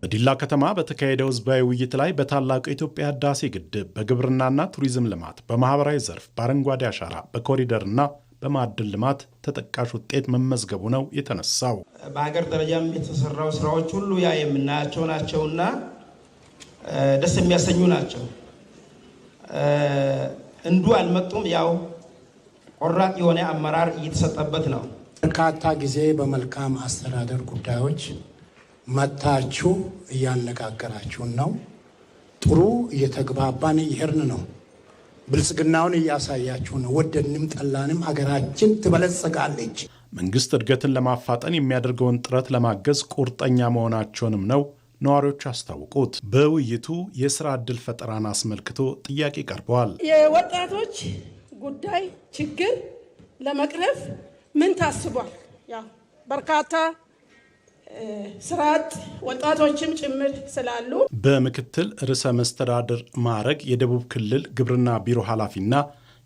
በዲላ ከተማ በተካሄደው ህዝባዊ ውይይት ላይ በታላቁ የኢትዮጵያ ህዳሴ ግድብ፣ በግብርናና ቱሪዝም ልማት፣ በማህበራዊ ዘርፍ፣ በአረንጓዴ አሻራ፣ በኮሪደርና በማዕድን ልማት ተጠቃሽ ውጤት መመዝገቡ ነው የተነሳው። በሀገር ደረጃም የተሰራው ስራዎች ሁሉ ያ የምናያቸው ናቸውና ደስ የሚያሰኙ ናቸው። እንዱ አልመጡም። ያው ቆራጥ የሆነ አመራር እየተሰጠበት ነው። በርካታ ጊዜ በመልካም አስተዳደር ጉዳዮች መታችሁ እያነጋገራችሁን ነው። ጥሩ እየተግባባን እየሄድን ነው። ብልጽግናውን እያሳያችሁ ነው። ወደድንም ጠላንም ሀገራችን ትበለጽጋለች። መንግስት እድገትን ለማፋጠን የሚያደርገውን ጥረት ለማገዝ ቁርጠኛ መሆናቸውንም ነው ነዋሪዎች አስታውቁት። በውይይቱ የስራ ዕድል ፈጠራን አስመልክቶ ጥያቄ ቀርበዋል። የወጣቶች ጉዳይ ችግር ለመቅረፍ ምን ታስቧል? ያው በርካታ ስራ አጥ ወጣቶችም ጭምር ስላሉ በምክትል ርዕሰ መስተዳድር ማዕረግ የደቡብ ክልል ግብርና ቢሮ ኃላፊና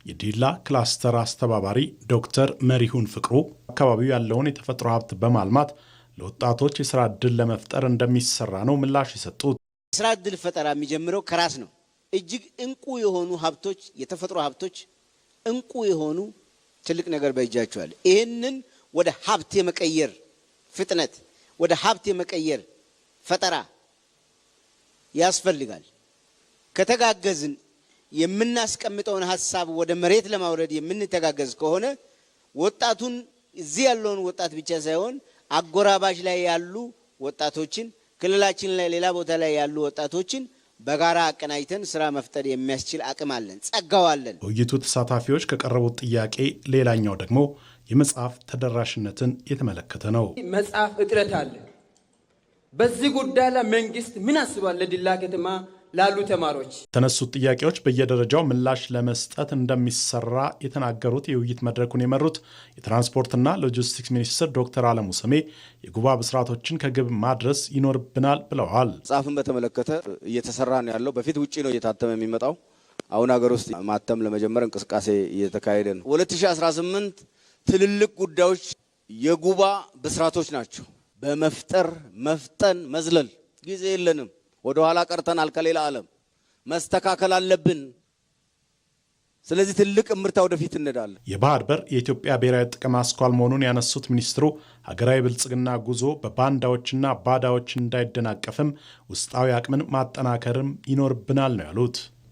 የዲላ ክላስተር አስተባባሪ ዶክተር መሪሁን ፍቅሩ አካባቢው ያለውን የተፈጥሮ ሀብት በማልማት ለወጣቶች የስራ ዕድል ለመፍጠር እንደሚሰራ ነው ምላሽ የሰጡት። የስራ ዕድል ፈጠራ የሚጀምረው ከራስ ነው። እጅግ እንቁ የሆኑ ሀብቶች፣ የተፈጥሮ ሀብቶች እንቁ የሆኑ ትልቅ ነገር በእጃቸው አለ። ይህንን ወደ ሀብት የመቀየር ፍጥነት፣ ወደ ሀብት የመቀየር ፈጠራ ያስፈልጋል። ከተጋገዝን የምናስቀምጠውን ሀሳብ ወደ መሬት ለማውረድ የምንተጋገዝ ከሆነ ወጣቱን እዚህ ያለውን ወጣት ብቻ ሳይሆን አጎራባሽ ላይ ያሉ ወጣቶችን፣ ክልላችን ላይ ሌላ ቦታ ላይ ያሉ ወጣቶችን በጋራ አቀናጅተን ስራ መፍጠር የሚያስችል አቅም አለን፣ ጸጋው አለን። ውይይቱ ተሳታፊዎች ከቀረቡት ጥያቄ ሌላኛው ደግሞ የመጽሐፍ ተደራሽነትን የተመለከተ ነው። መጽሐፍ እጥረት አለ። በዚህ ጉዳይ ላይ መንግስት ምን አስባል? ለዲላ ከተማ ላሉ ተማሪዎች የተነሱት ጥያቄዎች በየደረጃው ምላሽ ለመስጠት እንደሚሰራ የተናገሩት የውይይት መድረኩን የመሩት የትራንስፖርትና ሎጂስቲክስ ሚኒስትር ዶክተር አለሙ ስሜ የጉባ ብስራቶችን ከግብ ማድረስ ይኖርብናል ብለዋል። መጽሐፍን በተመለከተ እየተሰራ ነው ያለው። በፊት ውጪ ነው እየታተመ የሚመጣው። አሁን ሀገር ውስጥ ማተም ለመጀመር እንቅስቃሴ እየተካሄደ ነው። 2018 ትልልቅ ጉዳዮች የጉባ ብስራቶች ናቸው። በመፍጠር መፍጠን መዝለል ጊዜ የለንም። ወደ ኋላ ቀርተናል። ከሌላ ዓለም መስተካከል አለብን። ስለዚህ ትልቅ እምርታ ወደፊት እንሄዳለን። የባህር በር የኢትዮጵያ ብሔራዊ ጥቅም አስኳል መሆኑን ያነሱት ሚኒስትሩ ሀገራዊ ብልጽግና ጉዞ በባንዳዎችና ባዳዎች እንዳይደናቀፍም ውስጣዊ አቅምን ማጠናከርም ይኖርብናል ነው ያሉት።